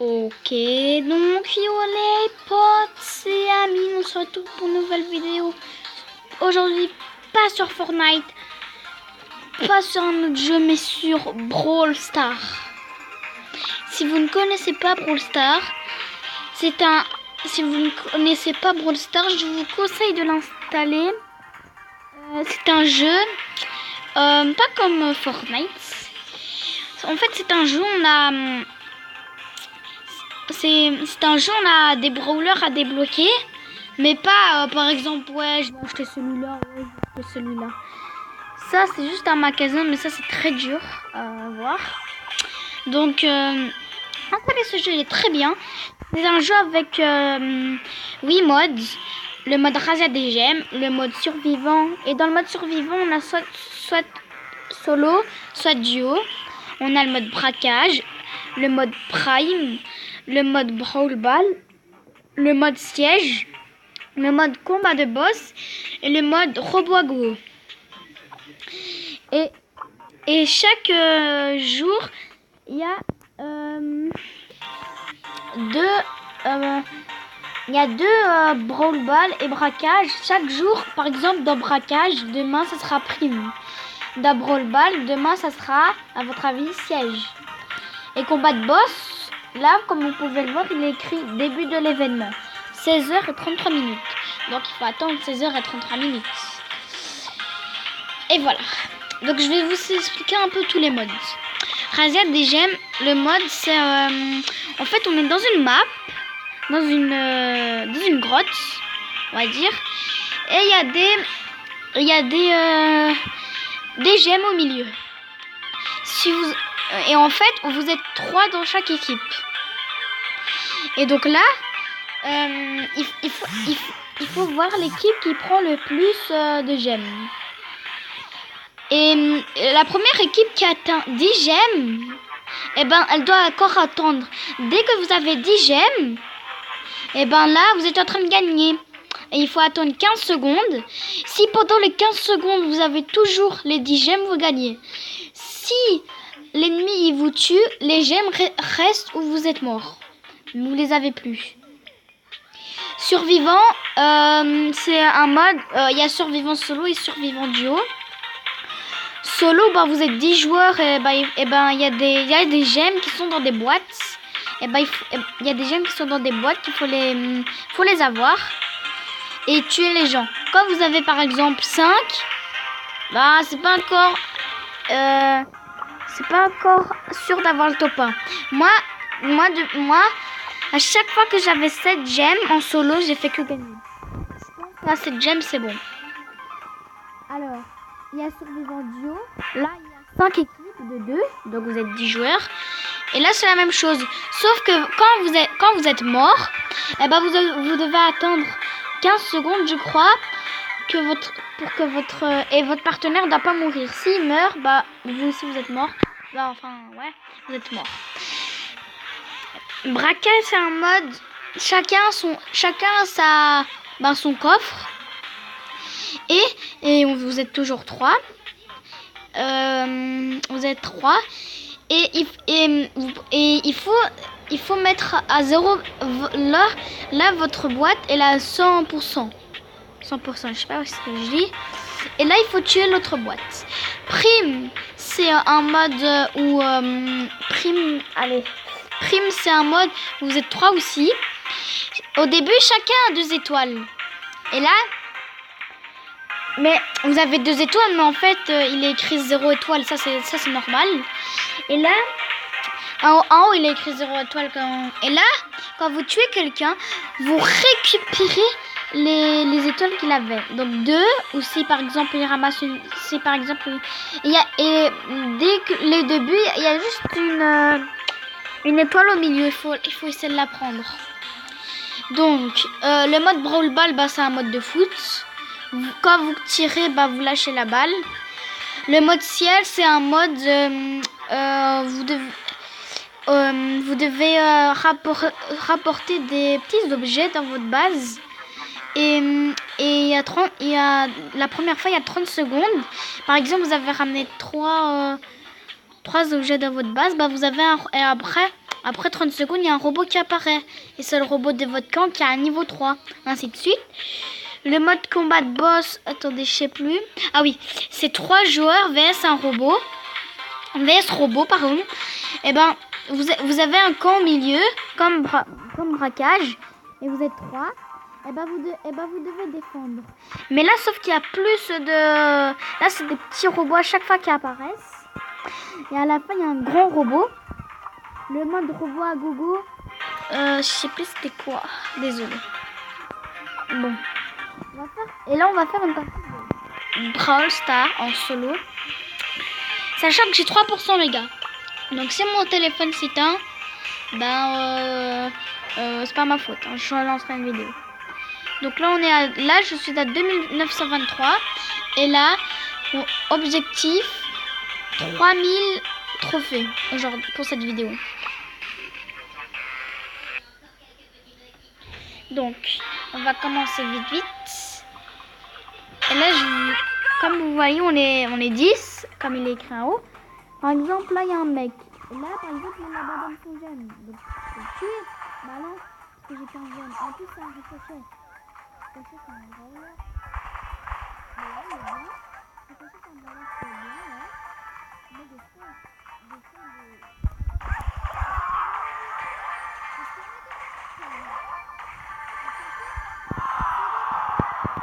Ok, donc yo les potes et amis, on se retrouve pour une nouvelle vidéo. Aujourd'hui, pas sur Fortnite, pas sur un autre jeu, mais sur Brawl Stars. Si vous ne connaissez pas Brawl Stars, si vous ne connaissez pas Brawl Stars, je vous conseille de l'installer. C'est un jeu, pas comme Fortnite. En fait, c'est un jeu, c'est un jeu, on a des brawlers à débloquer, mais pas par exemple, ouais, je vais acheter celui-là, ouais, je vais acheter celui-là. Ça, c'est juste un magasin, mais ça, c'est très dur à voir. Donc, installer ce jeu, il est très bien. C'est un jeu avec 8 modes. Le mode razzia des gemmes, le mode survivant. Et dans le mode survivant, on a soit solo, soit duo. On a le mode braquage, le mode prime, le mode brawl ball, le mode siège, le mode combat de boss et le mode robot à go. Et chaque jour, il y a deux brawl ball et braquage. Chaque jour, par exemple, dans braquage, demain, ça sera prime. Dans brawl ball, demain, ça sera, à votre avis, siège. Et combat de boss, là, comme vous pouvez le voir, il est écrit début de l'événement. 16h33 minutes. Donc, il faut attendre 16h33 minutes. Et voilà. Donc, je vais vous expliquer un peu tous les modes. Razzia des gemmes, le mode, c'est... en fait, on est dans une map, dans une grotte, on va dire. Et il y a des gemmes au milieu. Et en fait, vous êtes 3 dans chaque équipe. Et donc là, il faut voir l'équipe qui prend le plus de gemmes. Et la première équipe qui atteint 10 gemmes, eh ben, elle doit encore attendre. Dès que vous avez 10 gemmes, eh ben là, vous êtes en train de gagner. Et il faut attendre 15 secondes. Si pendant les 15 secondes, vous avez toujours les 10 gemmes, vous gagnez. Si l'ennemi il vous tue, les gemmes restent où vous êtes mort. Vous les avez plus. Survivant, c'est un mode, il y a survivant solo et survivant duo. Solo, bah, vous êtes 10 joueurs et il y a des gemmes qui sont dans des boîtes. Il y a des gemmes qui sont dans des boîtes qu'il faut les avoir et tuer les gens. Quand vous avez par exemple 5, bah c'est pas encore sûr d'avoir le top 1. Moi, à chaque fois que j'avais 7 gemmes en solo, j'ai fait que gagner. Là, 7 gemmes, c'est bon. Alors, il y a survivant duo. Là, il y a 5 équipes de 2. Donc, vous êtes 10 joueurs. Et là, c'est la même chose. Sauf que quand vous êtes mort, eh ben, vous devez attendre 15 secondes, je crois, et votre partenaire ne doit pas mourir. S'il meurt, bah, vous aussi, vous êtes mort. Bah, enfin, ouais, vous êtes mort. Braquage, c'est un mode. Chacun a son coffre. Et vous êtes toujours 3. Vous êtes 3. Et il faut mettre à 0. Là, votre boîte, elle a 100%. 100%, je sais pas ce que je dis. Et là, il faut tuer l'autre boîte. Prime, c'est un mode où... Prime, c'est un mode où vous êtes 3 aussi. Au début, chacun a 2 étoiles. Et là... Mais vous avez 2 étoiles, mais en fait, il est écrit 0 étoile. Ça, c'est normal. Et là, en haut, il est écrit 0 étoile. Et là, quand vous tuez quelqu'un, vous récupérez les étoiles qu'il avait. Donc 2, ou si par exemple, il ramasse une... Si par exemple, dès que le début, il y a juste une étoile au milieu. Il faut essayer de la prendre. Donc, le mode Brawl Ball, bah, c'est un mode de foot. Quand vous tirez, bah, vous lâchez la balle. Le mode ciel, c'est un mode... vous devez rapporter des petits objets dans votre base. Et la première fois, il y a 30 secondes. Par exemple, vous avez ramené 3 objets dans votre base. Bah, vous avez Après 30 secondes, il y a un robot qui apparaît. Et c'est le robot de votre camp qui a un niveau 3. Ainsi de suite. Le mode combat de boss, attendez, je sais plus. Ah oui, c'est 3 joueurs vs un robot. VS robot, pardon. Et ben, vous avez un camp au milieu, comme braquage. Et vous êtes 3. Et ben, vous devez défendre. Mais là, sauf qu'il y a plus de... Là, c'est des petits robots à chaque fois qui apparaissent. Et à la fin, il y a un grand robot. Le mode robot à gogo. Je sais plus c'était quoi. Désolé. Bon. Et là, on va faire une partie de Brawl Stars en solo. Sachant que j'ai 3% les gars. Donc si mon téléphone s'éteint, ben c'est pas ma faute. Hein. Je lancerai une vidéo. Donc là là je suis à 2923. Et là, mon objectif 3000 trophées aujourd'hui pour cette vidéo. Donc on va commencer vite. Et là comme vous voyez on est 10 comme il est écrit en haut. Par exemple là il y a un mec. Et là par exemple il abandonne son gemme. Donc je peux le tuer. Bah non, parce que j'ai qu'un gemme. En plus c'est un ricochet. Ricochet c'est un brawler. Mais là il est bien. Ricochet c'est un brawler qui est bien là. Mais des fois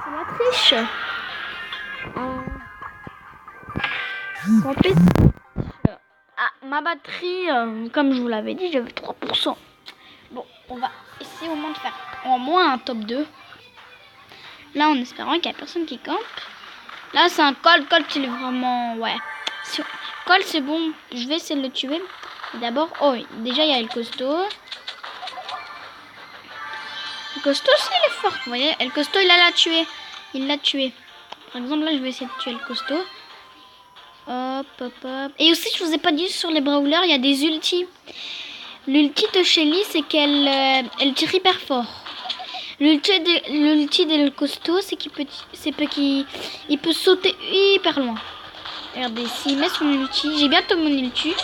c'est la triche. En plus, ma batterie, comme je vous l'avais dit, j'avais 3%. Bon, on va essayer au moins de faire au moins un top 2. Là, en espérant qu'il n'y a personne qui campe. Là, c'est un Colt. Colt, il est vraiment... Ouais. Colt, c'est bon. Je vais essayer de le tuer. D'abord, oh, déjà, il y a El Costo. El Costo, aussi, il est fort. Vous voyez, El Costo, il l'a tué. Il l'a tué. Par exemple, là, je vais essayer de tuer El Costo. Hop. Et aussi, je vous ai pas dit sur les brawlers, il y a des ultis. L'ulti de Shelly, c'est elle tire hyper fort. L'ulti de Costaud, c'est qu'il peut sauter hyper loin. Regardez, s'il met son ulti, j'ai bientôt mon ulti.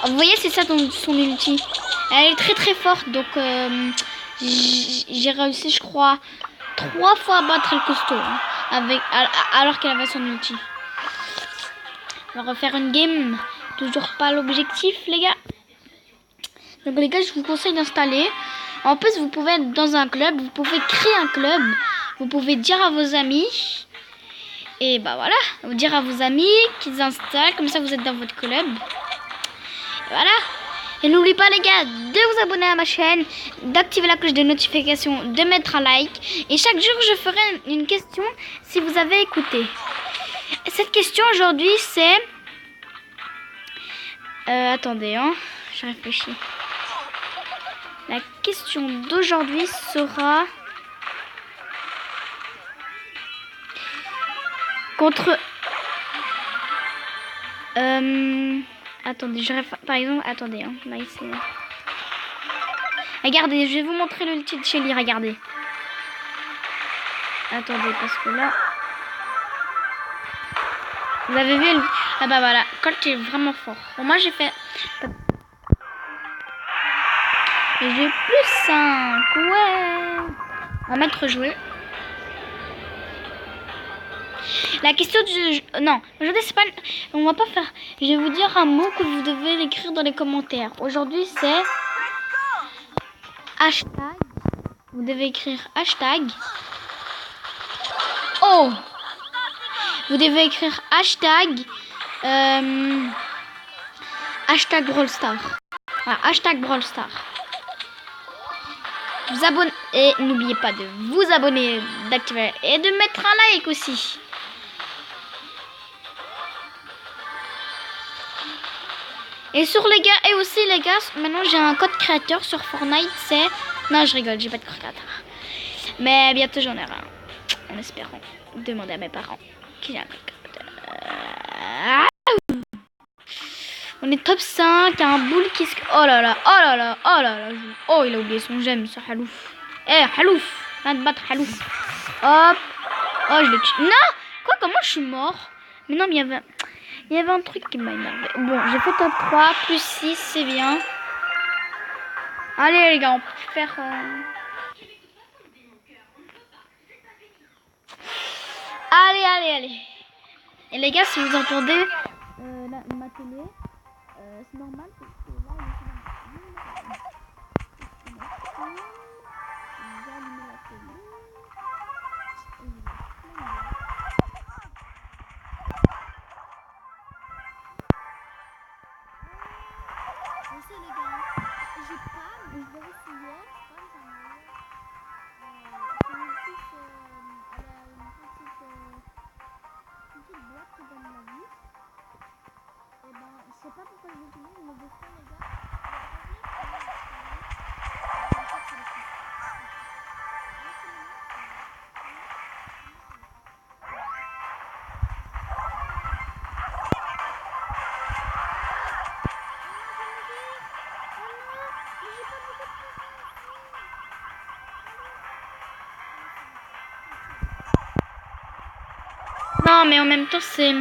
Vous voyez, c'est ça son ulti. Elle est très forte, donc j'ai réussi, je crois, 3 fois à battre le Costaud, hein, alors qu'elle avait son ulti. On va refaire une game. Toujours pas l'objectif, les gars. Donc, les gars, je vous conseille d'installer. En plus, vous pouvez être dans un club. Vous pouvez créer un club. Vous pouvez dire à vos amis. Et bah voilà. Vous dire à vos amis qu'ils installent. Comme ça, vous êtes dans votre club. Et voilà. Et n'oubliez pas, les gars, de vous abonner à ma chaîne. D'activer la cloche de notification. De mettre un like. Et chaque jour, je ferai une question si vous avez écouté. Cette question aujourd'hui, c'est... attendez, hein, je réfléchis. La question d'aujourd'hui sera... Contre... attendez, par exemple, attendez, hein, là, ici. Regardez, je vais vous montrer l'ulti de Shelly, regardez. Attendez, parce que là... Vous avez vu Ah bah voilà, Colt est vraiment fort. Bon, moi j'ai fait... Et j'ai plus 5. Ouais. On va mettre jouer. La question du... Non, aujourd'hui c'est pas... On va pas faire... Je vais vous dire un mot que vous devez l'écrire dans les commentaires. Aujourd'hui c'est... Hashtag. Vous devez écrire hashtag. Oh! Vous devez écrire hashtag hashtag Brawl Stars. Voilà, hashtag Brawl Stars. Vous abonnez et n'oubliez pas de vous abonner, d'activer et de mettre un like aussi. Et sur les gars, et aussi les gars, maintenant j'ai un code créateur sur Fortnite, c'est... Non, je rigole, j'ai pas de code créateur. Mais bientôt j'en ai un. En espérant. Demandez à mes parents. On est top 5, un boule qui se... Oh là là. Oh, il a oublié son gemme, ce Halouf. Halouf, viens de battre Halouf. Hop. Oh, je le tue. Non. Quoi, comment je suis mort? Mais non, mais il y avait un truc qui m'a énervé. Bon, j'ai fait top 3, plus 6, c'est bien. Allez les gars, on peut faire... Allez. Et les gars, si vous entendez ma télé, c'est normal parce que là, j'ai allumé la télé. Je sais les gars, j'ai pas, mais je vais essayer. C'est une petite, elle a une petite boîte qui donne la vie. Et ben, je sais pas pourquoi je l'utilise, mais des fois les gars, non, mais en même temps, c'est...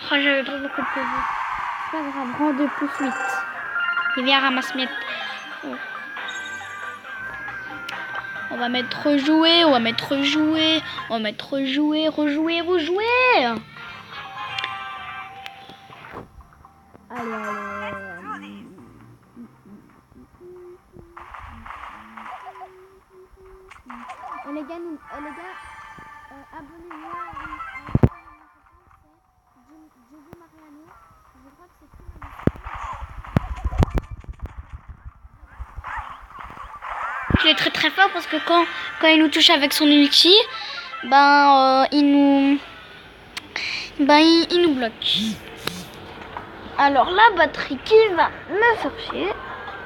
Oh, j'avais pas beaucoup de PV. C'est pas grave, rang 2 plus 8. Il vient ramasser mes... On va mettre rejouer, rejouer. Allez. Et les gars, abonnez-vous à Jojo Mariano. Je crois que c'est tout. Il est très fort parce que quand il nous touche avec son ulti, il nous bloque. Alors la batterie qui va me faire chier.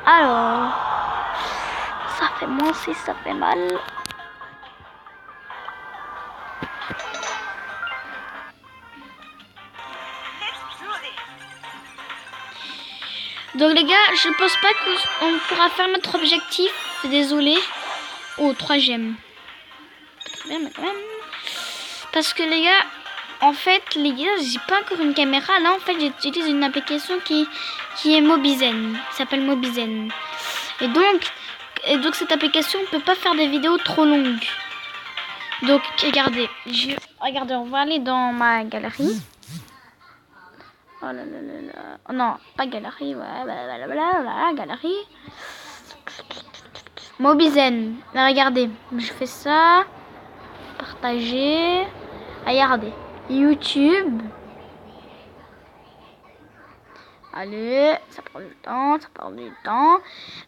Alors, ça fait moins si ça fait mal. Donc les gars, je pense pas qu'on pourra faire notre objectif. Désolé. Oh, 3ème. Très bien, mais quand même. Parce que les gars, en fait, j'ai pas encore une caméra. Là, en fait, j'utilise une application qui est Mobizen. Ça s'appelle Mobizen. Et donc cette application ne peut pas faire des vidéos trop longues. Donc, regardez, on va aller dans ma galerie. Oh là là là là. Oh non, pas galerie, ouais, blablabla, galerie. Mobizen. Là, regardez, je fais ça. Partager. Regardez. YouTube. Allez, ça prend du temps.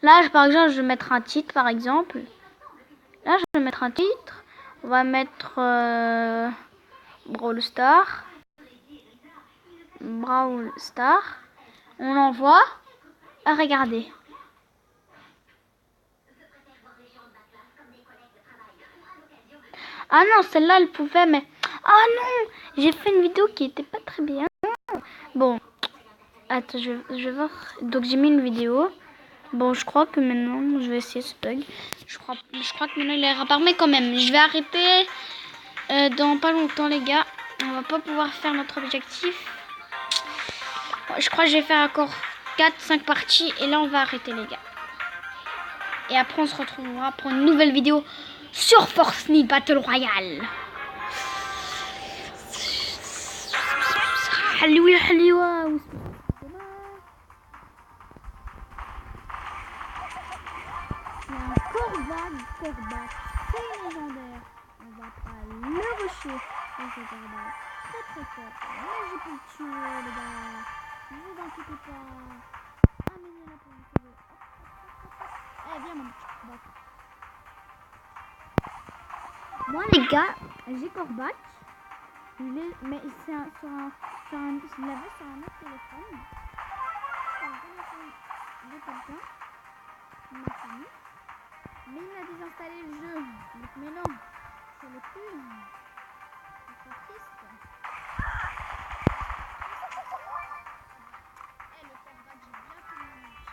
Là, par exemple, je vais mettre un titre, par exemple. Là, je vais mettre un titre. On va mettre Brawl Stars. On envoie. Ah, regardez. Ah non, celle-là, elle pouvait, mais... Ah non, j'ai fait une vidéo qui était pas très bien. Bon, attends, je vais voir. Donc, j'ai mis une vidéo. Bon, je crois que maintenant, je vais essayer ce bug. Je crois que maintenant, il est réparé. Mais quand même, je vais arrêter dans pas longtemps, les gars. On va pas pouvoir faire notre objectif. Je crois que je vais faire encore 4-5 parties. Et là, on va arrêter, les gars. Et après, on se retrouvera pour une nouvelle vidéo sur Fortnite Battle Royale. حلوة Corvac, c'est légendaire. On va pas le rusher. C'est Corvac, très fort. Mais j'ai pu le tuer, les gars. Ne vous inquiétez pas. Amenez-la pour vous sauver. Eh, viens, mon petit. Moi, les gars, j'ai Corvac. Mais c'est je l'avais sur un autre téléphone. Sur un téléphone de quelqu'un, ma famille. Mais il a désinstallé le jeu. Donc, mais non, c'est le plus. C'est pas triste. Eh, le Corvac, j'ai bien fait mon match.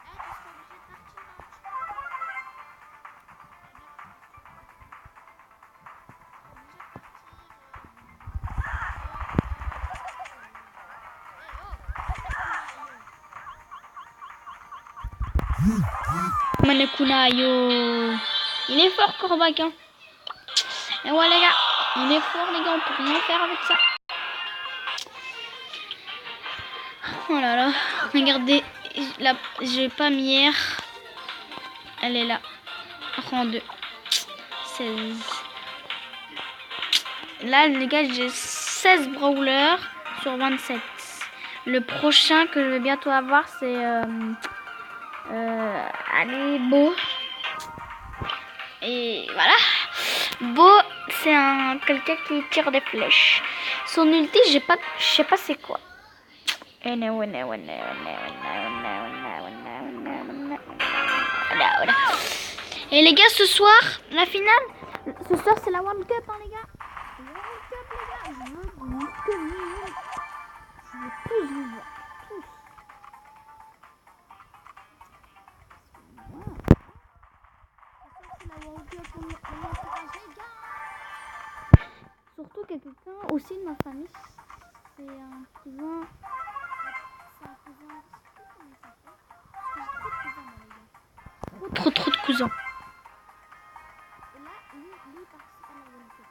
Eh, tu seras obligé de partir là. Manekuna, yo. Il est fort, Corbac. Hein. Et ouais, les gars. Il est fort, les gars. On peut rien faire avec ça. Oh là là. Regardez. J'ai pas mis hier. Elle est là. Rang 2. 16. Là, les gars, j'ai 16 brawlers sur 27. Le prochain que je vais bientôt avoir, c'est... allez, Beau. Et voilà. Beau, c'est quelqu'un qui tire des flèches. Son ulti, je sais pas c'est quoi. Et les gars, ce soir, la finale, ce soir c'est la World Cup, hein, les gars. La World Cup, les gars, je veux que vous. Je veux tous vous voir, tous. Wow. C'est la World Cup, on encourage les gars. Surtout que quelqu'un aussi de ma famille, c'est un cousin. C'est un cousin. Comment il s'appelle? Trop de cousins. Et là, lui participe à la World Cup.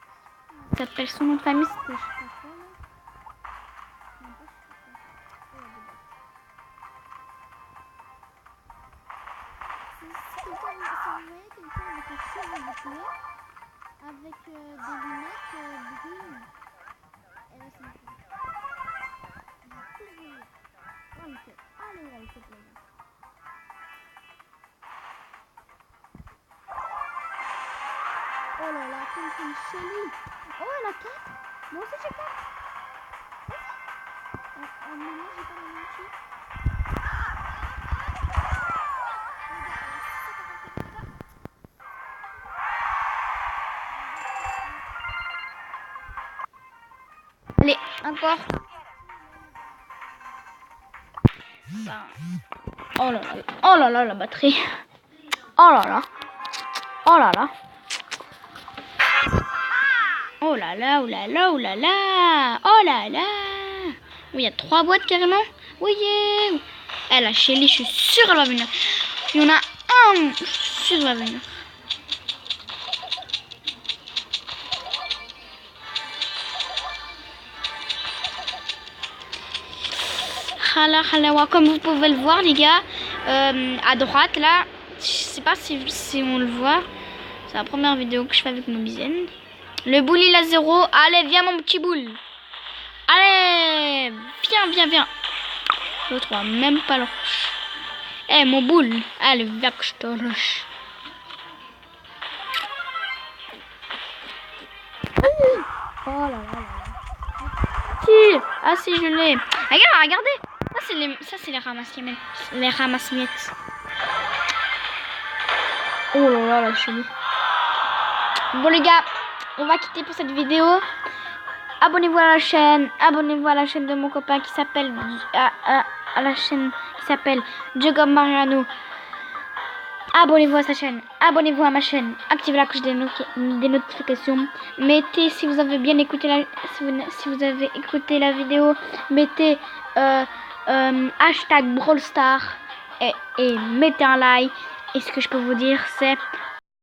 Il s'appelle son nom de famille, c'était je sais pas quoi là. Non, pas je sais pas. Si vous voyez quelqu'un avec un cheveu bouclé, avec des lunettes brunes, et là c'est ma famille. World Cup. Allez, World Cup, les gars. Oh là là, comme c'est une Shelly. Oh, elle a 4. Moi aussi j'ai 4. Vas-y. Mais moi j'ai pas la même chose. Allez, encore. Oh là là. Oh là là, la batterie. Oh là là. Oh là là. Oh là là, oh là là, oh là là. Oh là là. Oui, il y a 3 boîtes carrément. Oui, yeah. Elle a Shelly, je suis sûre elle va venir. Il y en a un, je suis sûre elle va venir. Comme vous pouvez le voir, les gars, à droite là, je sais pas si on le voit. C'est la première vidéo que je fais avec mon bizen. Le boule il a 0. Allez, viens mon petit boule. Allez, viens. L'autre va même pas le rush. Eh, mon boule. Allez, viens que je te rush. Oh là là là. Si. Ah si, je l'ai. Regardez. Ça c'est les ramasse-miettes. Les ramasse-miettes. Oh là là, la chenille. Bon les gars, on va quitter pour cette vidéo. Abonnez-vous à la chaîne. Abonnez-vous à la chaîne de mon copain qui s'appelle à la chaîne qui s'appelle Jacob Mariano. Abonnez-vous à sa chaîne. Abonnez-vous à ma chaîne. Activez la cloche des notifications. Mettez, si vous avez bien écouté si vous avez écouté la vidéo, mettez hashtag BrawlStar et mettez un like. Et ce que je peux vous dire, c'est